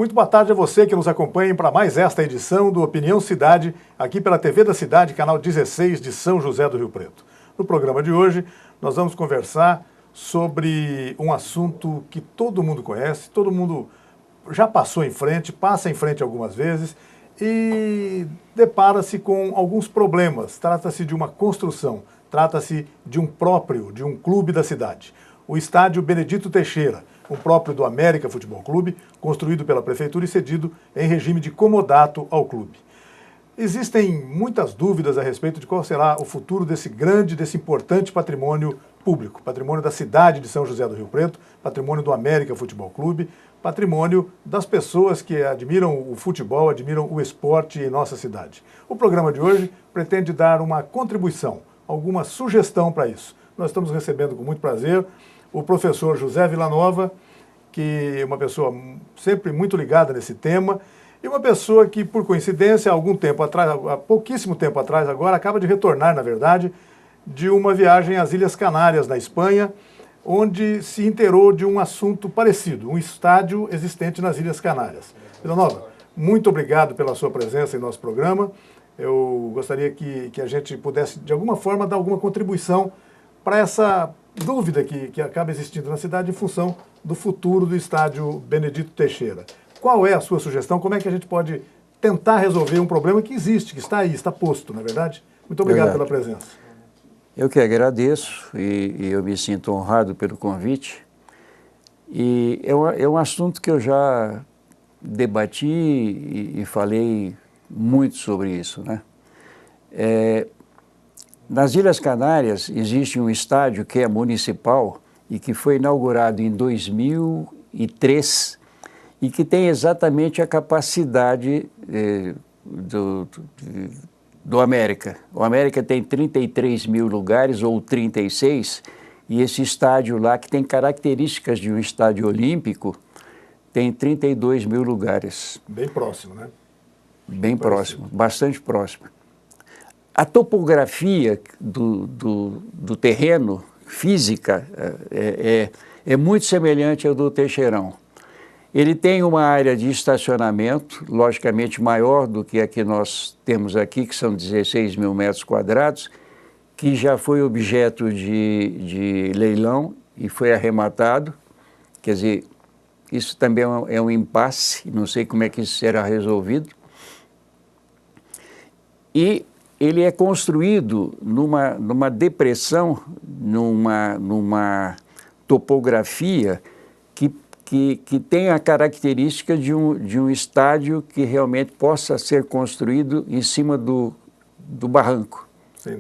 Muito boa tarde a você que nos acompanha para mais esta edição do Opinião Cidade, aqui pela TV da Cidade, canal 16 de São José do Rio Preto. No programa de hoje, nós vamos conversar sobre um assunto que todo mundo conhece, todo mundo já passou em frente, passa em frente algumas vezes e depara-se com alguns problemas. Trata-se de uma construção, trata-se de um clube da cidade. O estádio Benedito Teixeira, um próprio do América Futebol Clube, construído pela prefeitura e cedido em regime de comodato ao clube. Existem muitas dúvidas a respeito de qual será o futuro desse importante patrimônio público, patrimônio da cidade de São José do Rio Preto, patrimônio do América Futebol Clube, patrimônio das pessoas que admiram o futebol, admiram o esporte em nossa cidade. O programa de hoje pretende dar uma contribuição, alguma sugestão para isso. Nós estamos recebendo com muito prazer o professor José Villanova, que é uma pessoa sempre muito ligada nesse tema, e uma pessoa que, por coincidência, há pouquíssimo tempo atrás agora, acaba de retornar, na verdade, de uma viagem às Ilhas Canárias, na Espanha, onde se inteirou de um assunto parecido, um estádio existente nas Ilhas Canárias. Villanova, muito obrigado pela sua presença em nosso programa. Eu gostaria que a gente pudesse, de alguma forma, dar alguma contribuição para essa dúvida que acaba existindo na cidade em função do futuro do estádio Benedito Teixeira. Qual é a sua sugestão? Como é que a gente pode tentar resolver um problema que existe, que está aí, está posto, não é verdade? Muito obrigado pela presença. Eu que agradeço e eu me sinto honrado pelo convite. E é um assunto que eu já debati e falei muito sobre isso, né? Nas Ilhas Canárias existe um estádio que é municipal e que foi inaugurado em 2003 e que tem exatamente a capacidade do América. O América tem 33 mil lugares, ou 36, e esse estádio lá, que tem características de um estádio olímpico, tem 32 mil lugares. Bem próximo, né? Bem próximo, bastante próximo. A topografia do terreno, física, é muito semelhante ao do Teixeirão. Ele tem uma área de estacionamento, logicamente maior do que a que nós temos aqui, que são 16 mil metros quadrados, que já foi objeto de leilão e foi arrematado. Quer dizer, isso também é um impasse, não sei como é que isso será resolvido. E ele é construído numa depressão, numa topografia que tem a característica de um estádio que realmente possa ser construído em cima do barranco,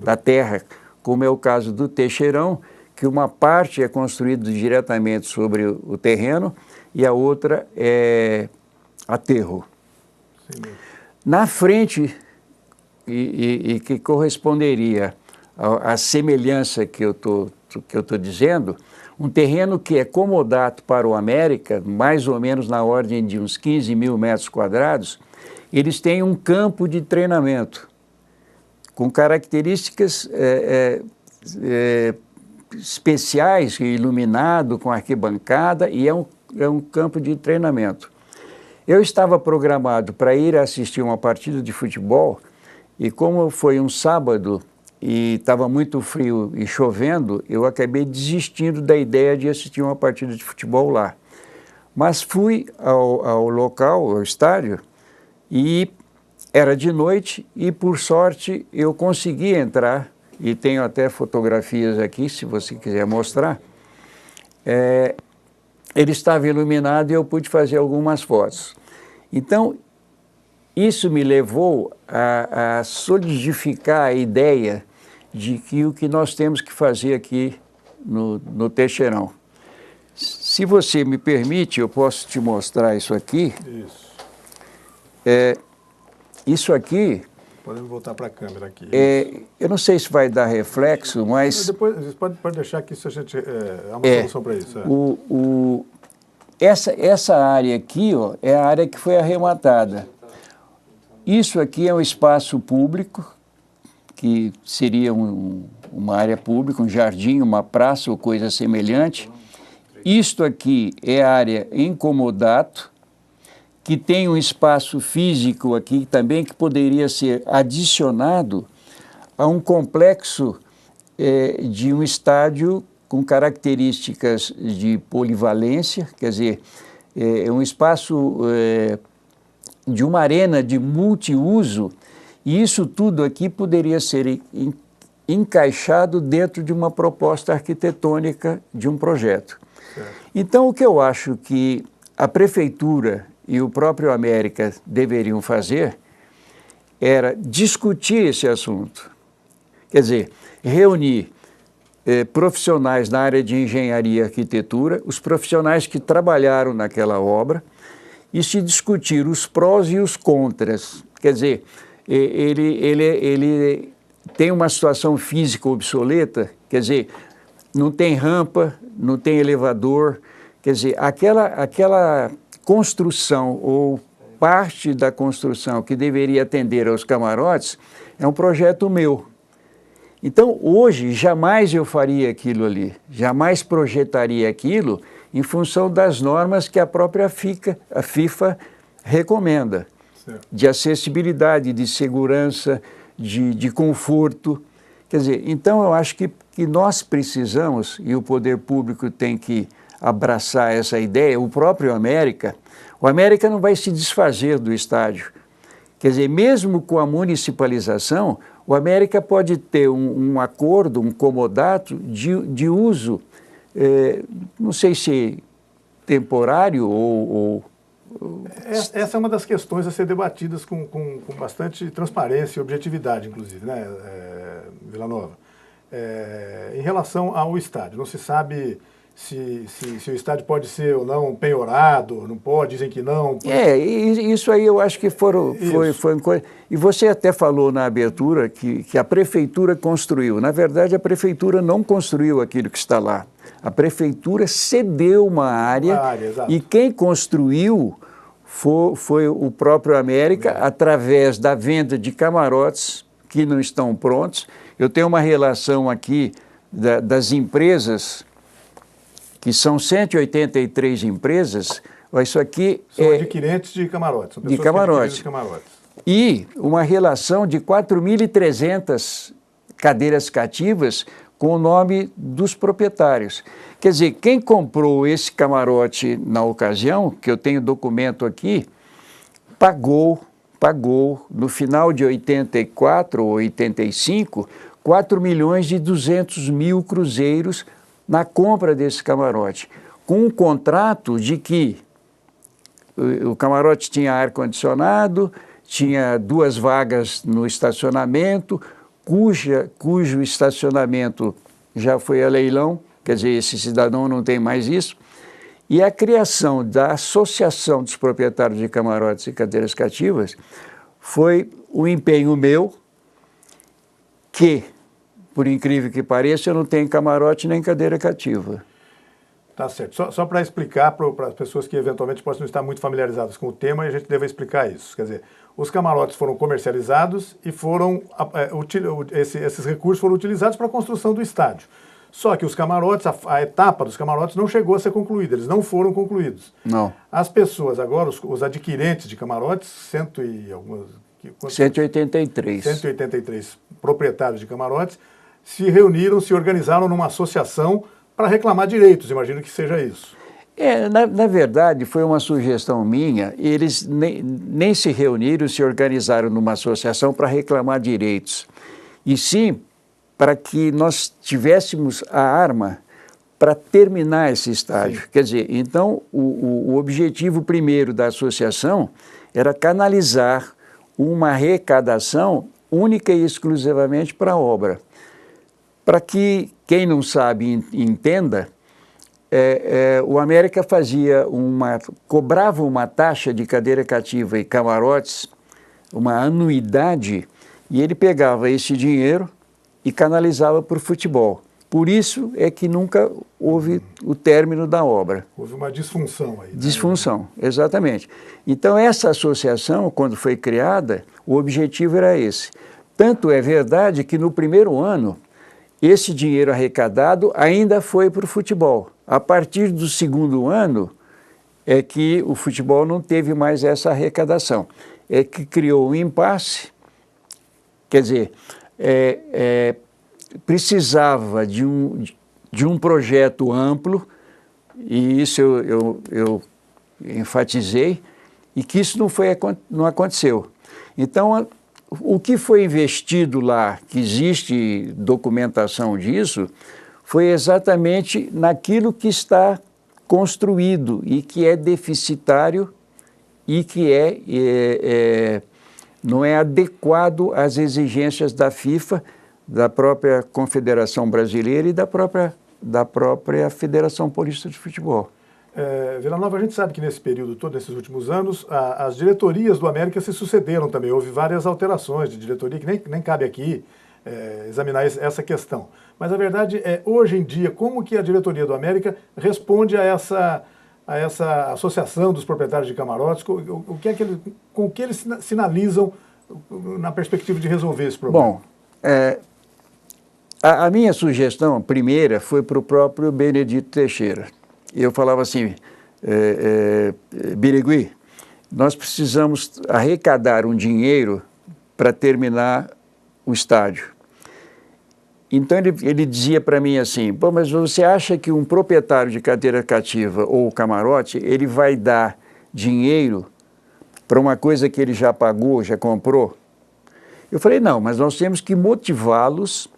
da terra, como é o caso do Teixeirão, que uma parte é construída diretamente sobre o terreno e a outra é aterro. Sim. Na frente, e que corresponderia à semelhança que eu tô dizendo, um terreno que é comodato para o América, mais ou menos na ordem de uns 15 mil metros quadrados, eles têm um campo de treinamento com características especiais, iluminado, com arquibancada, e é um campo de treinamento. Eu estava programado para ir assistir uma partida de futebol, e como foi um sábado e estava muito frio e chovendo, eu acabei desistindo da ideia de assistir uma partida de futebol lá. Mas fui ao local, ao estádio, e era de noite e, por sorte, eu consegui entrar, e tenho até fotografias aqui, se você quiser mostrar. Ele estava iluminado e eu pude fazer algumas fotos. Então, isso me levou a solidificar a ideia de que o que nós temos que fazer aqui no Teixeirão. Se você me permite, eu posso te mostrar isso aqui. Isso. Isso aqui... Podemos voltar para a câmera aqui. Eu não sei se vai dar reflexo, mas... Depois, pode deixar que isso a gente... há uma solução para isso. Essa área aqui, ó, é a área que foi arrematada. Isso aqui é um espaço público, que seria uma área pública, um jardim, uma praça ou coisa semelhante. Isto aqui é a área em comodato, que tem um espaço físico aqui também que poderia ser adicionado a um complexo de um estádio com características de polivalência, quer dizer, é um espaço de uma arena de multiuso, e isso tudo aqui poderia ser encaixado dentro de uma proposta arquitetônica de um projeto. Certo. Então, o que eu acho que a Prefeitura e o próprio América deveriam fazer era discutir esse assunto. Quer dizer, reunir profissionais na área de engenharia e arquitetura, os profissionais que trabalharam naquela obra, e se discutir os prós e os contras. Quer dizer, ele tem uma situação física obsoleta, quer dizer, não tem rampa, não tem elevador, quer dizer, aquela construção ou parte da construção que deveria atender aos camarotes é um projeto meu. Então, hoje, jamais eu faria aquilo ali, jamais projetaria aquilo em função das normas que a própria FIFA recomenda, certo, de acessibilidade, de segurança, de conforto. Quer dizer, então eu acho que nós precisamos, e o poder público tem que abraçar essa ideia, o próprio América, o América não vai se desfazer do estádio. Quer dizer, mesmo com a municipalização, o América pode ter um acordo, um comodato de uso, não sei se temporário ou... Essa é uma das questões a ser debatidas com bastante transparência e objetividade, inclusive, né, Vila Nova? Em relação ao estádio, não se sabe se o estádio pode ser ou não penhorado, não pode, dizem que não. Isso aí eu acho que foi coisa. E você até falou na abertura que a Prefeitura construiu. Na verdade, a Prefeitura não construiu aquilo que está lá. A Prefeitura cedeu uma área e quem construiu foi o próprio América, através da venda de camarotes que não estão prontos. Eu tenho uma relação aqui das empresas, que são 183 empresas, isso aqui são adquirentes de camarotes, são pessoas de camarotes. Que camarotes. E uma relação de 4.300 cadeiras cativas com o nome dos proprietários. Quer dizer, quem comprou esse camarote na ocasião, que eu tenho documento aqui, pagou no final de 84 ou 85, 4.200.000 cruzeiros na compra desse camarote, com um contrato de que o camarote tinha ar-condicionado, tinha 2 vagas no estacionamento, cujo estacionamento já foi a leilão, quer dizer, esse cidadão não tem mais isso, e a criação da Associação dos Proprietários de Camarotes e Cadeiras Cativas foi um empenho meu que, por incrível que pareça, eu não tenho camarote nem cadeira cativa. Tá certo. Só para explicar para as pessoas que eventualmente possam estar muito familiarizadas com o tema, a gente deve explicar isso. Quer dizer, os camarotes foram comercializados e esses recursos foram utilizados para a construção do estádio. Só que os camarotes, a etapa dos camarotes não chegou a ser concluída, eles não foram concluídos. Não. As pessoas agora, os adquirentes de camarotes, 183 proprietários de camarotes, se reuniram, se organizaram numa associação para reclamar direitos, imagino que seja isso. Na verdade, foi uma sugestão minha, eles nem se reuniram, se organizaram numa associação para reclamar direitos, e sim para que nós tivéssemos a arma para terminar esse estádio. Sim. Quer dizer, então, o objetivo primeiro da associação era canalizar uma arrecadação única e exclusivamente para a obra. Para que quem não sabe entenda, o América cobrava uma taxa de cadeira cativa e camarotes, uma anuidade, e ele pegava esse dinheiro e canalizava para o futebol. Por isso é que nunca houve o término da obra. Houve uma disfunção aí. Né? Disfunção, exatamente. Então essa associação, quando foi criada, o objetivo era esse. Tanto é verdade que no primeiro ano, esse dinheiro arrecadado ainda foi para o futebol. A partir do segundo ano, é que o futebol não teve mais essa arrecadação. É que criou um impasse, quer dizer, precisava de um projeto amplo, e isso eu enfatizei, e que isso não aconteceu. Então, o que foi investido lá, que existe documentação disso, foi exatamente naquilo que está construído e que é deficitário e que não é adequado às exigências da FIFA, da própria Confederação Brasileira e da própria Federação Paulista de Futebol. Vila Nova, a gente sabe que nesse período todo, nesses últimos anos, as diretorias do América se sucederam também. Houve várias alterações de diretoria, que nem cabe aqui examinar essa questão. Mas a verdade é, hoje em dia, como que a diretoria do América responde a essa associação dos proprietários de camarotes? Com o que eles sinalizam na perspectiva de resolver esse problema? Bom, a minha sugestão primeira foi para o próprio Benedito Teixeira. Eu falava assim, Birigui, nós precisamos arrecadar um dinheiro para terminar o estádio. Então ele dizia para mim assim, pô, mas você acha que um proprietário de cadeira cativa ou camarote, ele vai dar dinheiro para uma coisa que ele já pagou, já comprou? Eu falei, não, mas nós temos que motivá-los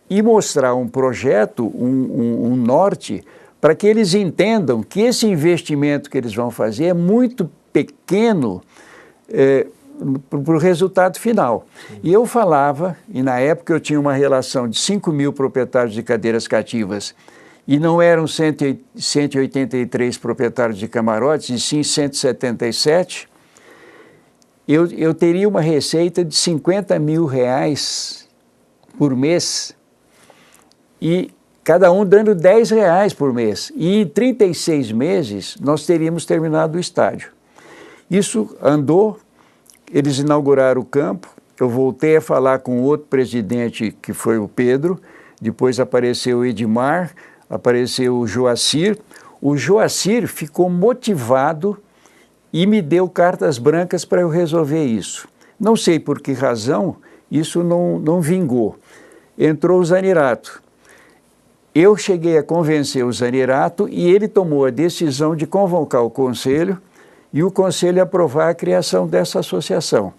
e mostrar um projeto, um norte, para que eles entendam que esse investimento que eles vão fazer é muito pequeno para o resultado final. E eu falava, e na época eu tinha uma relação de 5.000 proprietários de cadeiras cativas, e não eram 183 proprietários de camarotes, e sim 177, eu teria uma receita de R$50 mil por mês, e cada um dando R$10 por mês. E em 36 meses nós teríamos terminado o estádio. Isso andou, eles inauguraram o campo, eu voltei a falar com outro presidente, que foi o Pedro, depois apareceu o Edmar, apareceu o Joacir. O Joacir ficou motivado e me deu cartas brancas para eu resolver isso. Não sei por que razão isso não vingou. Entrou o Zanerato. Eu cheguei a convencer o Zanerato e ele tomou a decisão de convocar o conselho e o conselho aprovar a criação dessa associação,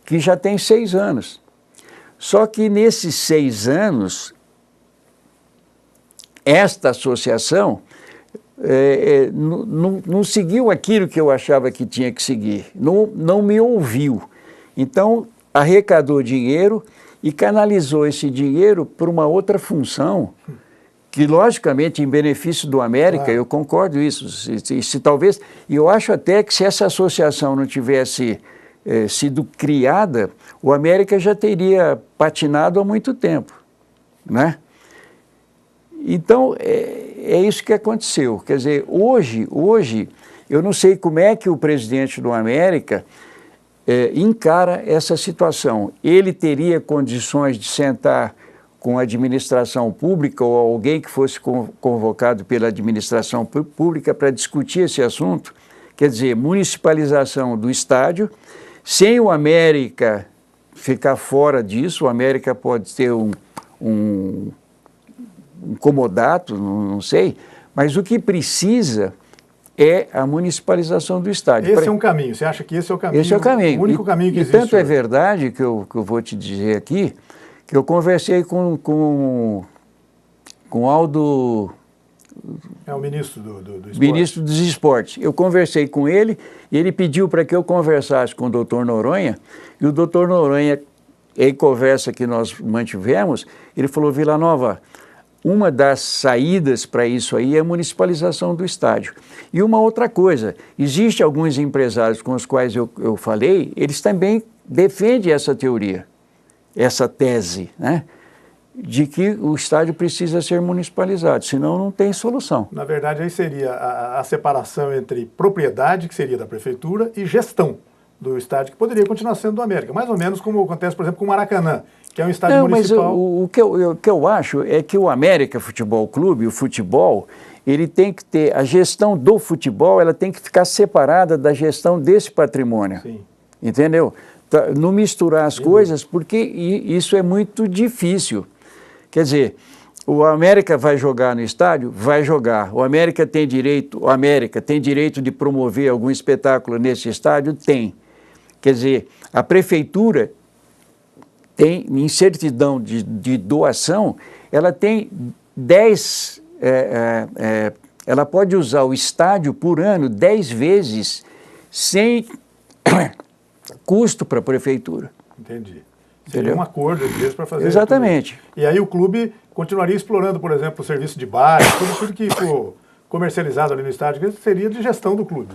que já tem 6 anos. Só que nesses 6 anos, esta associação não seguiu aquilo que eu achava que tinha que seguir, não me ouviu. Então, arrecadou dinheiro e canalizou esse dinheiro para uma outra função, que logicamente em benefício do América, claro. Eu concordo isso, se talvez, e eu acho até que se essa associação não tivesse sido criada, o América já teria patinado há muito tempo, né? Então, é isso que aconteceu. Quer dizer, hoje, eu não sei como é que o presidente do América encara essa situação. Ele teria condições de sentar com a administração pública ou alguém que fosse convocado pela administração pública para discutir esse assunto? Quer dizer, municipalização do estádio, sem o América ficar fora disso. O América pode ter um comodato, não sei, mas o que precisa é a municipalização do estádio. Esse é um caminho, você acha que esse é o caminho? Esse é o caminho. O único caminho que existe. E tanto é verdade que eu vou te dizer aqui, que eu conversei com Aldo... É o ministro do esporte. Ministro dos esportes. Eu conversei com ele e ele pediu para que eu conversasse com o doutor Noronha, e o doutor Noronha, em conversa que nós mantivemos, ele falou, Vila Nova, uma das saídas para isso aí é a municipalização do estádio. E uma outra coisa, existem alguns empresários com os quais eu falei, eles também defendem essa teoria, essa tese, né, de que o estádio precisa ser municipalizado, senão não tem solução. Na verdade, aí seria a separação entre propriedade, que seria da prefeitura, e gestão. do estádio, que poderia continuar sendo do América. Mais ou menos como acontece, por exemplo, com o Maracanã, que é um estádio municipal. Mas o que eu acho é que o América Futebol Clube, o futebol, ele tem que ter, a gestão do futebol, ela tem que ficar separada da gestão desse patrimônio. Sim. Entendeu? Não misturar as coisas, porque isso é muito difícil. Quer dizer, o América vai jogar no estádio? Vai jogar. O América tem direito de promover algum espetáculo nesse estádio? Tem. Quer dizer, a prefeitura tem, em certidão de doação, ela tem 10... ela pode usar o estádio por ano 10 vezes sem custo para a prefeitura. Entendi. Seria um acordo entre eles para fazer. Exatamente. E aí o clube continuaria explorando, por exemplo, o serviço de bar, tudo que for comercializado ali no estádio, que seria de gestão do clube.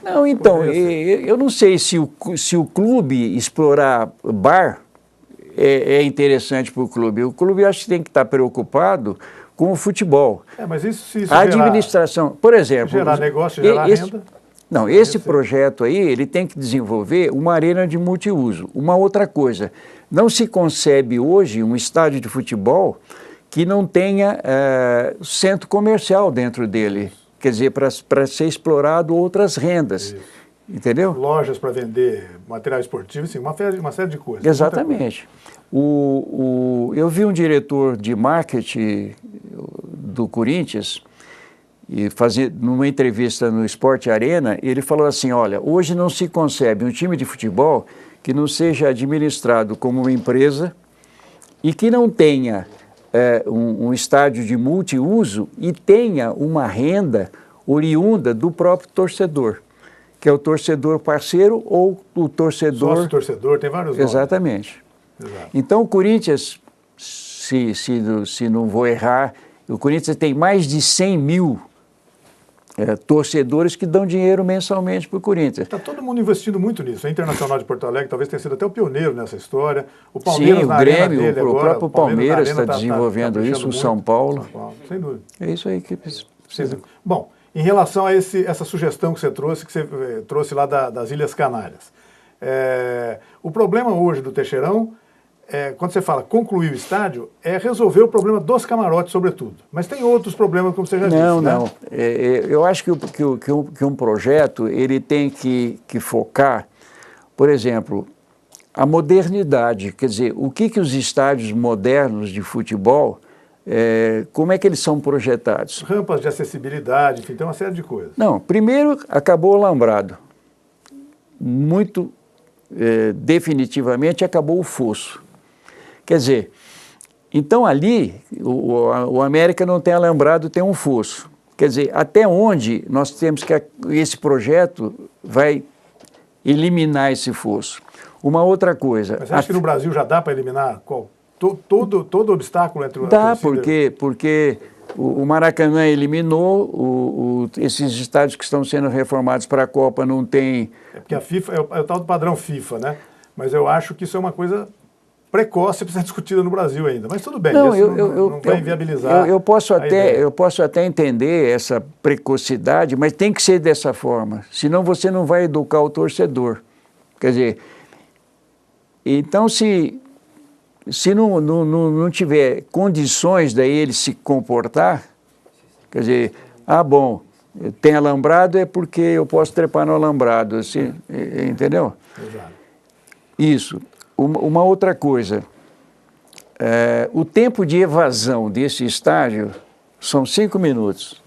Não, então, eu não sei se o clube explorar bar é interessante para o clube. O clube acho que tem que estar preocupado com o futebol. Mas se isso a administração, por exemplo... Gerar negócio, gerar renda... Não, esse projeto aí, ele tem que desenvolver uma arena de multiuso. Uma outra coisa, não se concebe hoje um estádio de futebol que não tenha centro comercial dentro dele. Quer dizer, para ser explorado outras rendas. Isso. Entendeu? Lojas para vender material esportivo, sim, uma série de coisas. Exatamente. Eu vi um diretor de marketing do Corinthians, e numa entrevista no Sport Arena, ele falou assim, olha, hoje não se concebe um time de futebol que não seja administrado como uma empresa e que não tenha um estádio de multiuso e tenha uma renda oriunda do próprio torcedor, que é o torcedor parceiro ou o torcedor... Sócio-torcedor, tem vários nomes. Exatamente. Exato. Então o Corinthians, se não vou errar, o Corinthians tem mais de 100 mil torcedores que dão dinheiro mensalmente para o Corinthians. Está todo mundo investindo muito nisso. A Internacional de Porto Alegre talvez tenha sido até o pioneiro nessa história. O Palmeiras, sim, o Grêmio, o próprio Palmeiras está desenvolvendo isso, o São Paulo. Sem dúvida. É isso aí que precisa. Bom, em relação a essa sugestão que você trouxe lá das Ilhas Canárias. O problema hoje do Teixeirão, quando você fala concluir o estádio, é resolver o problema dos camarotes, sobretudo. Mas tem outros problemas, como você já disse. Não. Eu acho que um projeto ele tem que focar, por exemplo, a modernidade. Quer dizer, o que os estádios modernos de futebol, como é que eles são projetados? Rampas de acessibilidade, enfim, tem uma série de coisas. Não, primeiro acabou o alambrado. Muito definitivamente acabou o fosso. Quer dizer, então ali o América não tem alambrado, tem um fosso. Quer dizer, até onde nós temos que esse projeto vai eliminar esse fosso. Uma outra coisa... Mas você acha que no Brasil já dá para eliminar todo obstáculo entre o... Dá, porque o Maracanã eliminou, esses estádios que estão sendo reformados para a Copa não tem... Porque a FIFA é o tal do padrão FIFA, né? Mas eu acho que isso é uma coisa precoce para ser discutida no Brasil ainda. Mas tudo bem, não vai inviabilizar. Eu posso até entender essa precocidade, mas tem que ser dessa forma. Senão você não vai educar o torcedor. Quer dizer, então se não tiver condições daí ele se comportar, quer dizer, bom, tem alambrado é porque eu posso trepar no alambrado, assim, entendeu? Exato. Isso. Uma outra coisa, o tempo de evasão desse estádio são 5 minutos.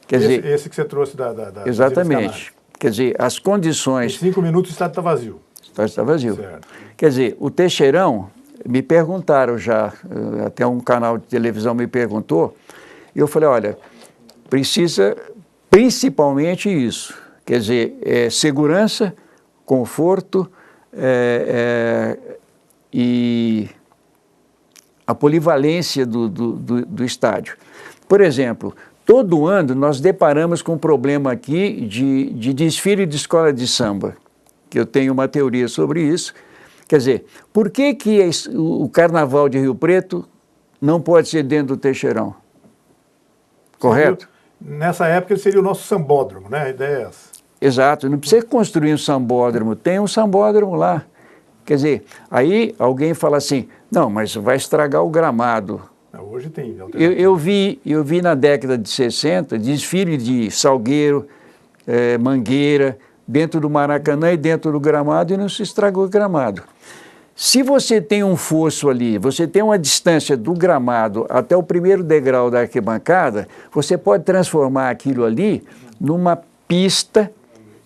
Quer dizer, esse que você trouxe da exatamente. Quer dizer, as condições... Em 5 minutos o estádio está vazio. O estádio está vazio. Certo. Quer dizer, o Teixeirão, me perguntaram já, até um canal de televisão me perguntou, e eu falei, olha, precisa principalmente isso, quer dizer, segurança, conforto e a polivalência do estádio. Por exemplo, todo ano nós deparamos com um problema aqui de desfile de escola de samba, que eu tenho uma teoria sobre isso. Quer dizer, por que o Carnaval de Rio Preto não pode ser dentro do Teixeirão? Correto? Nessa época ele seria o nosso sambódromo, né? A ideia é essa. Exato, não precisa construir um sambódromo, tem um sambódromo lá. Quer dizer, aí alguém fala assim, não, mas vai estragar o gramado. Hoje tem. Eu vi na década de 60 desfile de Salgueiro, Mangueira, dentro do Maracanã e dentro do gramado, e não se estragou o gramado. Se você tem um fosso ali, você tem uma distância do gramado até o primeiro degrau da arquibancada, você pode transformar aquilo ali numa pista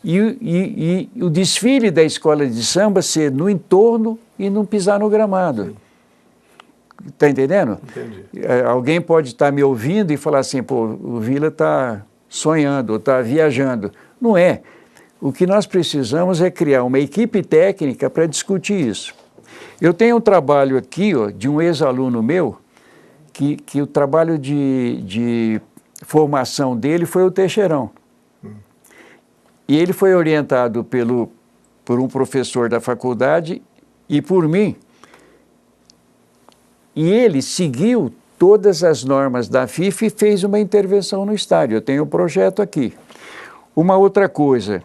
e o desfile da escola de samba ser no entorno e não pisar no gramado. Está entendendo? Entendi. Alguém pode estar me ouvindo e falar assim, pô, o Vila está sonhando, ou está viajando. Não é. O que nós precisamos é criar uma equipe técnica para discutir isso. Eu tenho um trabalho aqui, ó, de um ex-aluno meu, que o trabalho de formação dele foi o Teixeirão. E ele foi orientado por um professor da faculdade e por mim. E ele seguiu todas as normas da FIFA e fez uma intervenção no estádio. Eu tenho um projeto aqui. Uma outra coisa,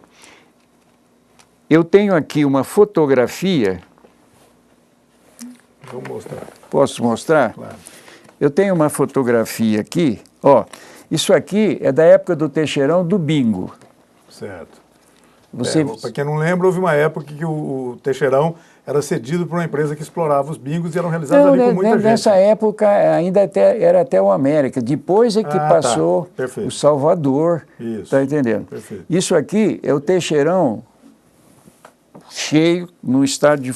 eu tenho aqui uma fotografia. Vamos mostrar. Posso mostrar? Claro. Eu tenho uma fotografia aqui. Ó, isso aqui é da época do Teixeirão do bingo. Certo. Você... Para quem não lembra, houve uma época que o Teixeirão era cedido por uma empresa que explorava os bingos e eram realizados ali com muita gente. Nessa época ainda era até o América. Depois é que passou o Salvador. Isso. Está entendendo? Perfeito. Isso aqui é o Teixeirão cheio no estádio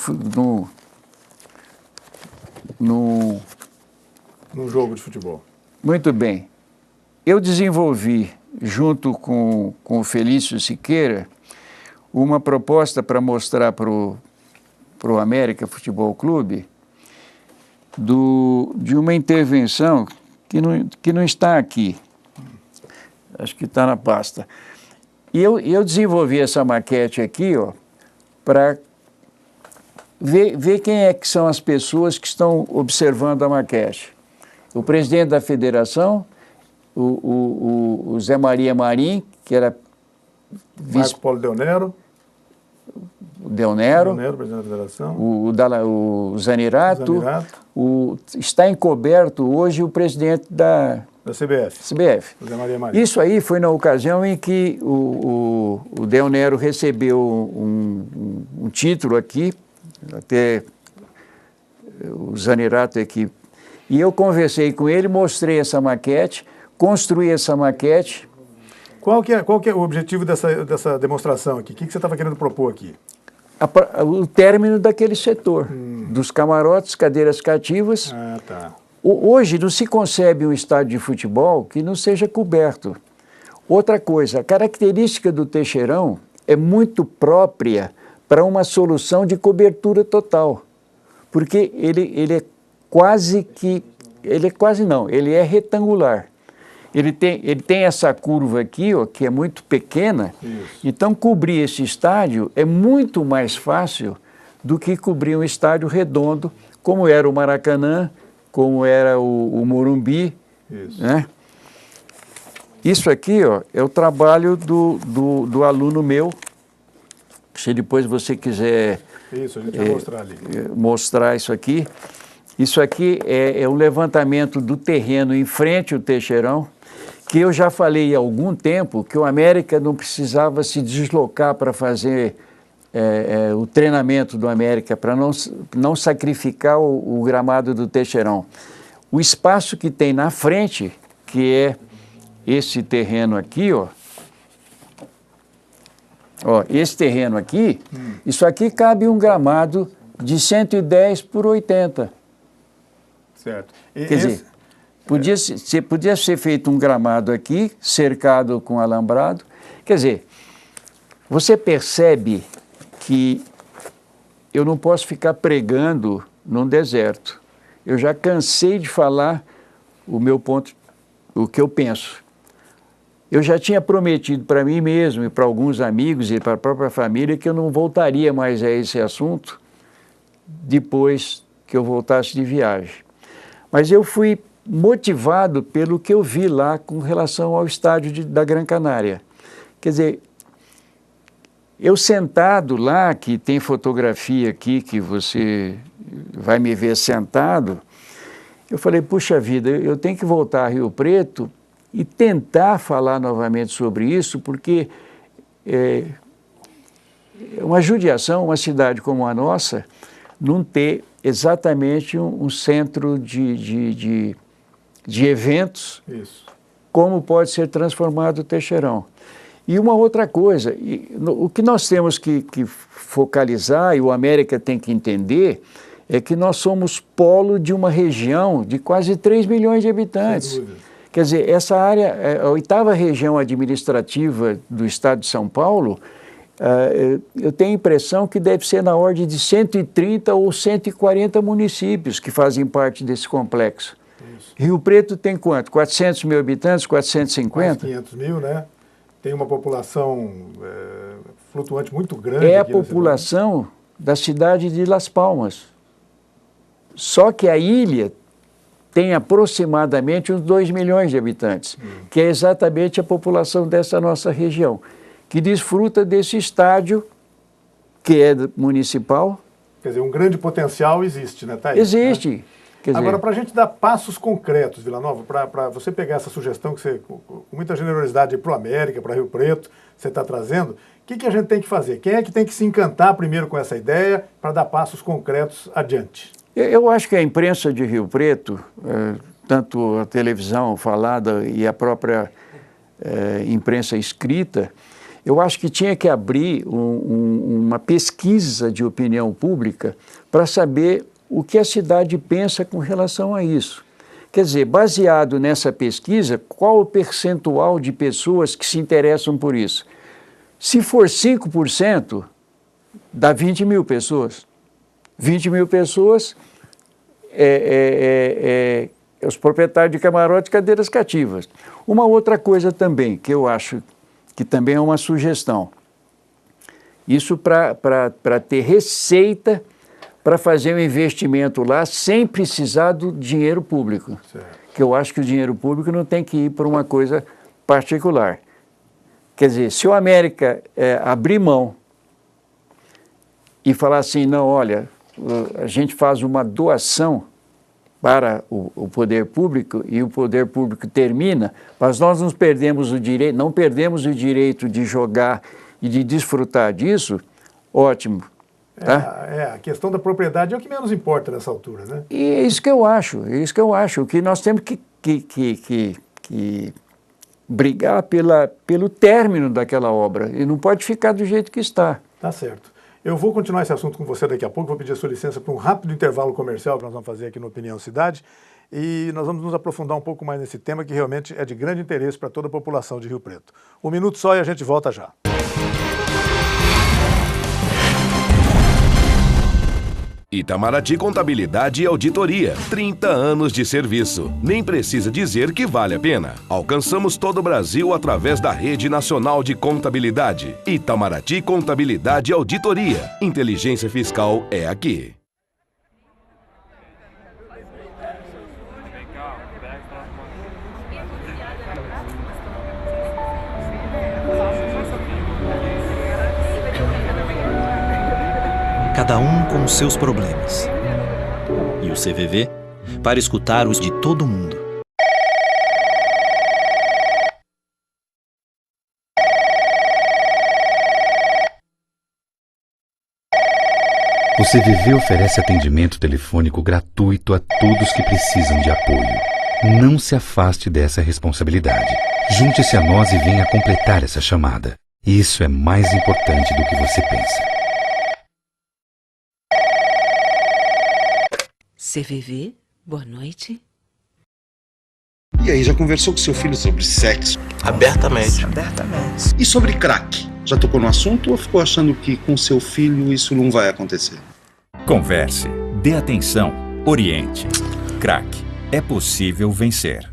num jogo de futebol. Muito bem. Eu desenvolvi, junto com o Felício Siqueira, uma proposta para mostrar para o América Futebol Clube de uma intervenção que não está aqui. Acho que está na pasta. E eu desenvolvi essa maquete aqui, ó, para ver quem é que são as pessoas que estão observando a maquete. O presidente da federação, o Zé Maria Marim, que era Marco Polo Deonero. Deonero, presidente da federação. O Zanerato. Está encoberto hoje o presidente da CBF. Zé Maria Marim. Isso aí foi na ocasião em que o Deonero recebeu um título aqui, até o Zanerato aqui. E eu conversei com ele, mostrei essa maquete, construí essa maquete. Qual que é o objetivo dessa demonstração aqui? O que você estava querendo propor aqui? O término daquele setor, dos camarotes, cadeiras cativas. Tá. Hoje não se concebe um estádio de futebol que não seja coberto. Outra coisa, a característica do Teixeirão é muito própria para uma solução de cobertura total, porque ele é retangular. Ele tem essa curva aqui, ó, que é muito pequena. Isso. Então cobrir esse estádio é muito mais fácil do que cobrir um estádio redondo, como era o Maracanã, como era o Morumbi. Isso. Né? Isso aqui, ó, é o trabalho do aluno meu. Se depois você quiser Isso, a gente vai mostrar ali. Mostrar isso aqui. Isso aqui é o levantamento do terreno em frente ao Teixeirão, que eu já falei há algum tempo que o América não precisava se deslocar para fazer o treinamento do América, para não sacrificar o gramado do Teixeirão. O espaço que tem na frente, que é esse terreno aqui, ó, esse terreno aqui, isso aqui cabe um gramado de 110 por 80. Certo. Quer dizer, podia ser feito um gramado aqui, cercado com alambrado. Quer dizer, você percebe que eu não posso ficar pregando num deserto. Eu já cansei de falar o que eu penso. Eu já tinha prometido para mim mesmo e para alguns amigos e para a própria família que eu não voltaria mais a esse assunto depois que eu voltasse de viagem. Mas eu fui motivado pelo que eu vi lá com relação ao estádio da Gran Canária. Quer dizer, eu sentado lá, que tem fotografia aqui, que você vai me ver sentado, eu falei, puxa vida, eu tenho que voltar a Rio Preto e tentar falar novamente sobre isso, porque é uma judiação, uma cidade como a nossa, não ter exatamente um centro de eventos, Isso. como pode ser transformado o Teixeirão. E uma outra coisa, o que nós temos que focalizar, e o América tem que entender, é que nós somos polo de uma região de quase 3 milhões de habitantes. Quer dizer, essa área, a 8ª região administrativa do estado de São Paulo, eu tenho a impressão que deve ser na ordem de 130 ou 140 municípios que fazem parte desse complexo. Isso. Rio Preto tem quanto? 400 mil habitantes? 450? Quase 500 mil, né? Tem uma população flutuante muito grande. É a população da cidade de Las Palmas. Só que a ilha tem aproximadamente uns 2 milhões de habitantes, que é exatamente a população dessa nossa região, que desfruta desse estádio, que é municipal. Quer dizer, um grande potencial existe, né? Tá aí, existe. Né? Quer dizer, agora, para a gente dar passos concretos, Vila Nova, para você pegar essa sugestão que você, com muita generosidade para o América, para Rio Preto, você está trazendo, o que a gente tem que fazer? Quem é que tem que se encantar primeiro com essa ideia para dar passos concretos adiante? Eu acho que a imprensa de Rio Preto, tanto a televisão falada e a própria imprensa escrita, eu acho que tinha que abrir uma pesquisa de opinião pública para saber o que a cidade pensa com relação a isso. Quer dizer, baseado nessa pesquisa, qual o percentual de pessoas que se interessam por isso? Se for 5%, dá 20 mil pessoas. 20 mil pessoas os proprietários de camarote e cadeiras cativas. Uma outra coisa também, que eu acho que também é uma sugestão, isso para ter receita para fazer um investimento lá sem precisar do dinheiro público. Certo. Que eu acho que o dinheiro público não tem que ir para uma coisa particular. Quer dizer, se o América abrir mão e falar assim, não, olha, a gente faz uma doação para o poder público e o poder público termina, mas nós não perdemos o direito de jogar e de desfrutar disso, ótimo. Tá? A questão da propriedade é o que menos importa nessa altura, né? E é isso que eu acho, O que nós temos que brigar pelo término daquela obra, e não pode ficar do jeito que está. Tá certo. Eu vou continuar esse assunto com você daqui a pouco, vou pedir a sua licença para um rápido intervalo comercial que nós vamos fazer aqui no Opinião Cidade, e nós vamos nos aprofundar um pouco mais nesse tema que realmente é de grande interesse para toda a população de Rio Preto. Um minuto só e a gente volta já. Itamaraty Contabilidade e Auditoria, 30 anos de serviço. Nem precisa dizer que vale a pena. Alcançamos todo o Brasil através da Rede Nacional de Contabilidade. Itamaraty Contabilidade e Auditoria. Inteligência fiscal é aqui. Cada um com os seus problemas. E o CVV para escutar os de todo mundo. O CVV oferece atendimento telefônico gratuito a todos que precisam de apoio. Não se afaste dessa responsabilidade. Junte-se a nós e venha completar essa chamada. Isso é mais importante do que você pensa. CVV, boa noite. E aí, já conversou com seu filho sobre sexo? Abertamente. E sobre crack? Já tocou no assunto ou ficou achando que com seu filho isso não vai acontecer? Converse, dê atenção, oriente. Crack, é possível vencer.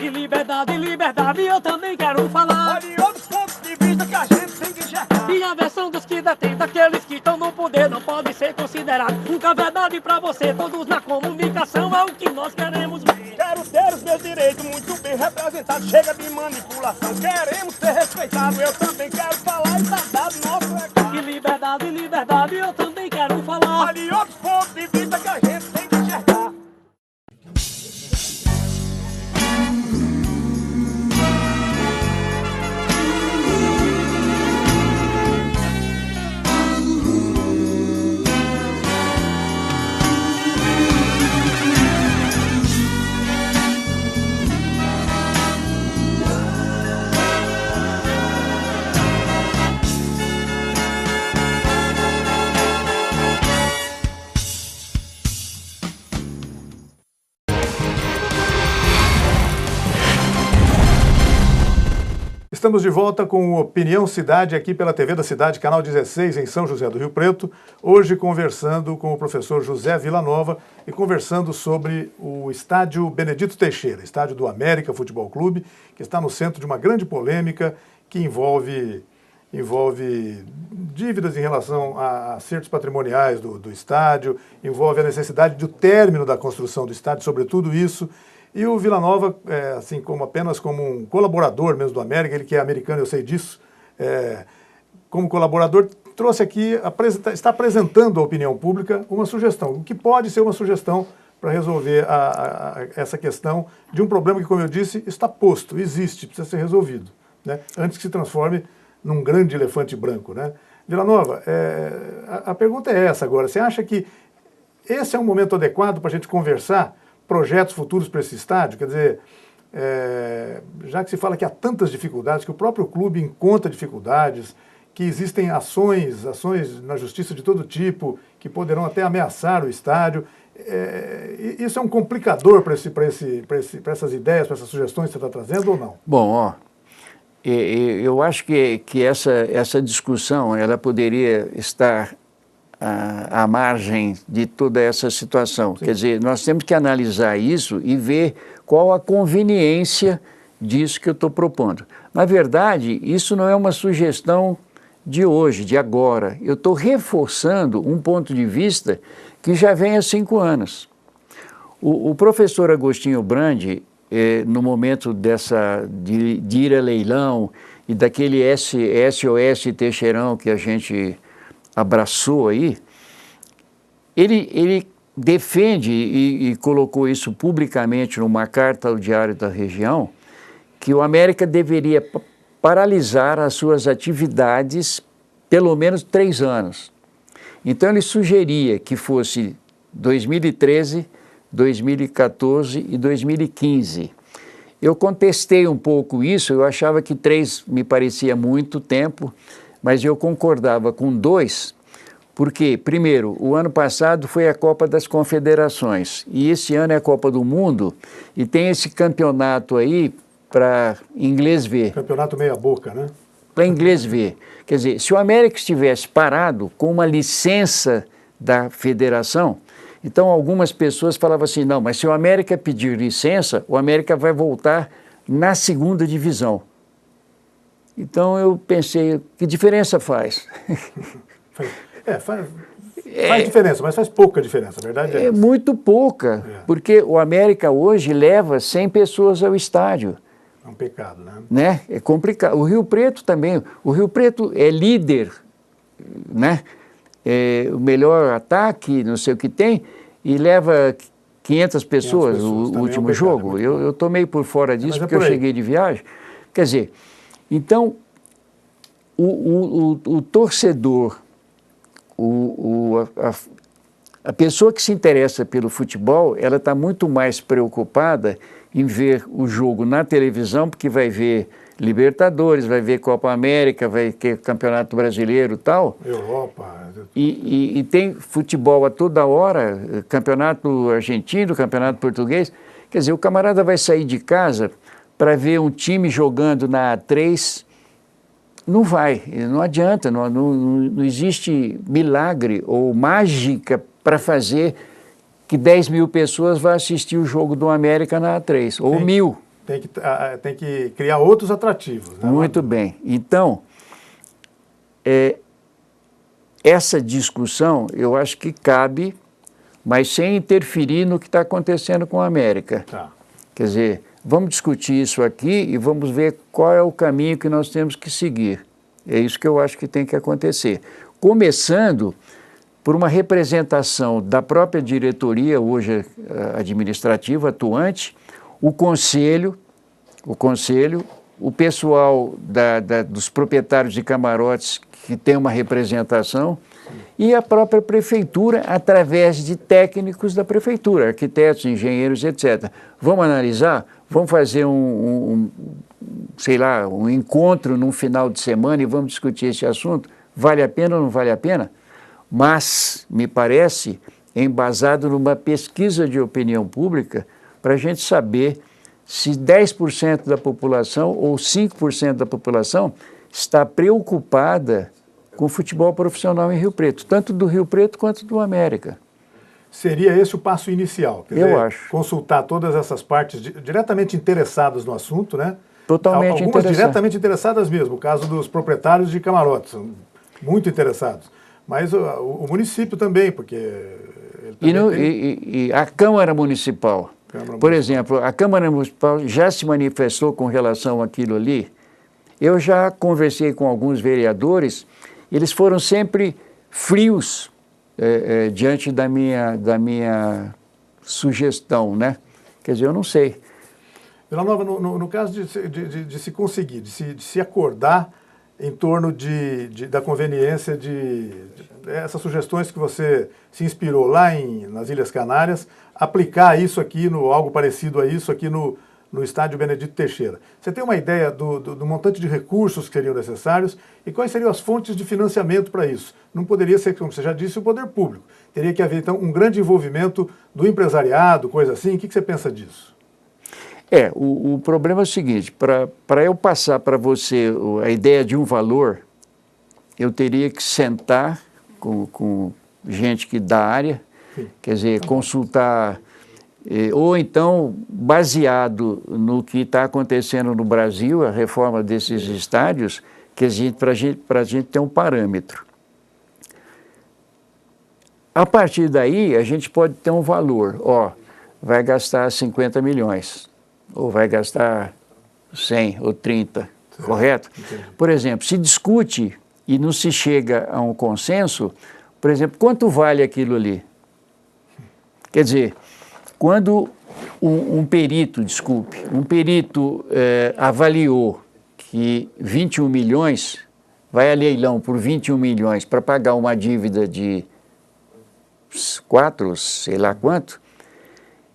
E liberdade, eu também quero falar. De outros pontos de vista que a gente tem que enxergar. E a versão dos que detêm, daqueles que estão no poder, não pode ser considerado. Nunca verdade pra você, todos na comunicação é o que nós queremos ver. Quero ter os meus direitos muito bem representados. Chega de manipulação, queremos ser respeitados. Eu também quero falar e tá dado nosso recado. E liberdade, eu também quero falar. Olha outros pontos de vista que a gente tem que enxergar. Estamos de volta com o Opinião Cidade aqui pela TV da Cidade, canal 16 em São José do Rio Preto. Hoje conversando com o professor José Villanova e conversando sobre o estádio Benedito Teixeira, estádio do América Futebol Clube, que está no centro de uma grande polêmica que envolve dívidas em relação a acertos patrimoniais do estádio, envolve a necessidade do término da construção do estádio, sobretudo isso. E o Villanova, assim apenas como um colaborador mesmo do América, ele que é americano, eu sei disso, como colaborador, trouxe aqui, está apresentando à opinião pública uma sugestão, o que pode ser uma sugestão para resolver essa questão de um problema que, como eu disse, está posto, existe, precisa ser resolvido, né? Antes que se transforme num grande elefante branco, né? Villanova, a pergunta é essa agora, você acha que esse é um momento adequado para a gente conversar projetos futuros para esse estádio? Quer dizer, já que se fala que há tantas dificuldades, que o próprio clube encontra dificuldades, que existem ações na justiça de todo tipo, que poderão até ameaçar o estádio, isso é um complicador para essas ideias, para essas sugestões que você está trazendo ou não? Bom, eu acho que essa discussão ela poderia estar à margem de toda essa situação. Sim. Quer dizer, nós temos que analisar isso e ver qual a conveniência disso que eu estou propondo. Na verdade, isso não é uma sugestão de hoje, de agora. Eu estou reforçando um ponto de vista que já vem há 5 anos. O professor Agostinho Brandi, no momento de ir a leilão e daquele SOS Teixeirão que a gente abraçou aí, ele defende e colocou isso publicamente numa carta ao Diário da Região, que o América deveria paralisar as suas atividades pelo menos 3 anos. Então ele sugeria que fosse 2013, 2014 e 2015. Eu contestei um pouco isso, eu achava que 3 me parecia muito tempo, mas eu concordava com 2, porque, primeiro, o ano passado foi a Copa das Confederações, e esse ano é a Copa do Mundo, e tem esse campeonato aí para inglês ver. Campeonato meia boca, né? Para inglês ver. Quer dizer, se o América estivesse parado com uma licença da federação, então algumas pessoas falavam assim, não, mas se o América pedir licença, o América vai voltar na 2ª divisão. Então eu pensei, que diferença faz? Faz diferença, mas faz pouca diferença, a verdade é essa. Muito pouca, porque o América hoje leva 100 pessoas ao estádio. É um pecado, né? É complicado. O Rio Preto também, o Rio Preto é líder, né? É o melhor ataque, não sei o que tem, e leva 500 pessoas o último jogo. Eu estou meio por fora disso, porque eu cheguei de viagem. Quer dizer, então, o torcedor, a pessoa que se interessa pelo futebol, ela está muito mais preocupada em ver o jogo na televisão, porque vai ver Libertadores, vai ver Copa América, vai ver Campeonato Brasileiro e tal. Europa. E tem futebol a toda hora, Campeonato Argentino, Campeonato Português. Quer dizer, o camarada vai sair de casa para ver um time jogando na A3, não vai, não adianta, não existe milagre ou mágica para fazer que 10 mil pessoas vão assistir o jogo do América na A3, ou 1.000. Tem que criar outros atrativos, né? Muito bem. Então, essa discussão eu acho que cabe, mas sem interferir no que está acontecendo com a América. Tá. Quer dizer, vamos discutir isso aqui e vamos ver qual é o caminho que nós temos que seguir. É isso que eu acho que tem que acontecer. Começando por uma representação da própria diretoria, hoje administrativa, atuante, o conselho, o pessoal dos proprietários de camarotes que tem uma representação e a própria prefeitura através de técnicos da prefeitura, arquitetos, engenheiros, etc. Vamos analisar, vamos fazer sei lá, um encontro num final de semana e vamos discutir esse assunto. Vale a pena ou não vale a pena? Mas, me parece, embasado numa pesquisa de opinião pública para a gente saber se 10% da população ou 5% da população está preocupada com o futebol profissional em Rio Preto, tanto do Rio Preto quanto do América. Seria esse o passo inicial? Quer dizer, eu acho. Consultar todas essas partes diretamente interessadas no assunto, né? Totalmente Algumas diretamente interessadas mesmo, o caso dos proprietários de camarotes, muito interessados. Mas o município também, porque... E a Câmara Municipal. Por exemplo, a Câmara Municipal já se manifestou com relação àquilo ali. Eu já conversei com alguns vereadores, eles foram sempre frios diante da minha sugestão, né? Quer dizer, eu não sei. Vila Nova, no caso de se conseguir, de se acordar em torno da conveniência de essas sugestões que você se inspirou lá nas Ilhas Canárias, aplicar isso aqui, algo parecido a isso aqui no estádio Benedito Teixeira. Você tem uma ideia do montante de recursos que seriam necessários e quais seriam as fontes de financiamento para isso? Não poderia ser, como você já disse, o poder público. Teria que haver, então, um grande envolvimento do empresariado, coisa assim. O que você pensa disso? O problema é o seguinte, para eu passar para você a ideia de um valor, eu teria que sentar com gente da área, quer dizer, consultar, ou então, baseado no que está acontecendo no Brasil, a reforma desses estádios, para a gente ter um parâmetro. A partir daí, a gente pode ter um valor, vai gastar 50 milhões. Ou vai gastar 100 ou 30, correto? Entendi. Por exemplo, se discute e não se chega a um consenso, por exemplo, quanto vale aquilo ali? Quer dizer, quando um perito avaliou que 21 milhões, vai a leilão por 21 milhões para pagar uma dívida de 4, sei lá quanto,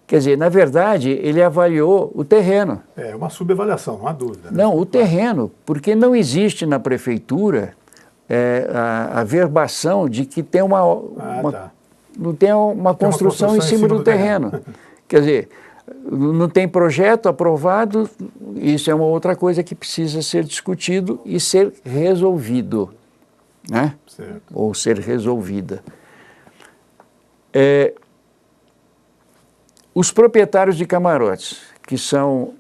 quer dizer, na verdade, ele avaliou o terreno. É uma subavaliação, não há dúvida. Né? Não, o terreno, porque não existe na prefeitura a verbação de que tem não tem uma construção em cima do terreno. Quer dizer, não tem projeto aprovado, isso é uma outra coisa que precisa ser discutido e ser resolvido, né? Certo. Ou ser resolvida. Os proprietários de camarotes, que são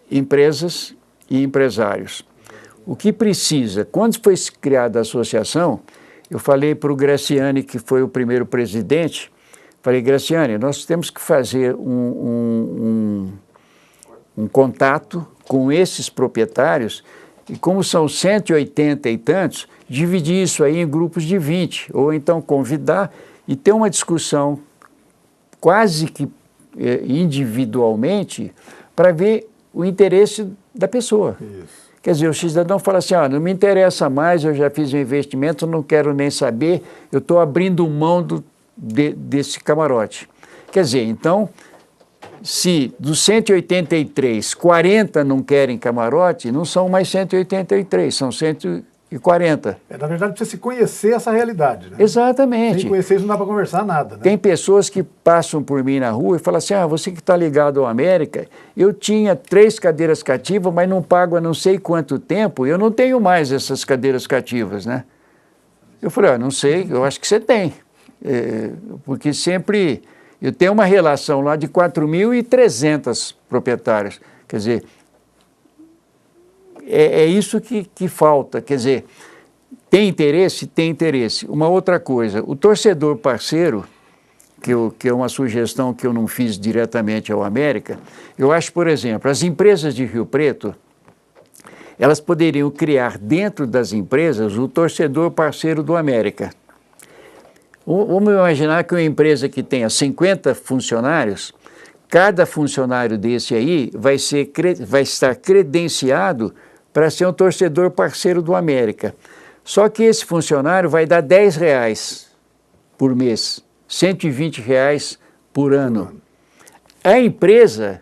empresas e empresários, o que precisa, quando foi criada a associação, eu falei para o Graciani, que foi o primeiro presidente, falei, Graciani, nós temos que fazer um contato com esses proprietários e como são 180 e tantos, dividir isso aí em grupos de 20, ou então convidar e ter uma discussão quase que individualmente, para ver o interesse da pessoa. Isso. Quer dizer, o cidadão fala assim, não me interessa mais, eu já fiz um investimento, não quero nem saber, eu estou abrindo mão desse camarote. Quer dizer, então, se dos 183, 40 não querem camarote, não são mais 183, são 140. Na verdade, precisa se conhecer essa realidade, né? Exatamente. Sem conhecer isso não dá para conversar nada, né? Tem pessoas que passam por mim na rua e falam assim, você que está ligado ao América, eu tinha 3 cadeiras cativas, mas não pago há não sei quanto tempo, eu não tenho mais essas cadeiras cativas, né? Eu falei, não sei, eu acho que você tem. Porque sempre, eu tenho uma relação lá de 4.300 proprietários, quer dizer, é isso que falta, quer dizer, tem interesse? Tem interesse. Uma outra coisa, o torcedor parceiro, que é uma sugestão que eu não fiz diretamente ao América, eu acho, por exemplo, as empresas de Rio Preto, elas poderiam criar dentro das empresas o torcedor parceiro do América. Vamos imaginar que uma empresa que tenha 50 funcionários, cada funcionário desse aí vai estar credenciado para ser um torcedor parceiro do América. Só que esse funcionário vai dar R$10 por mês, R$120 por ano. A empresa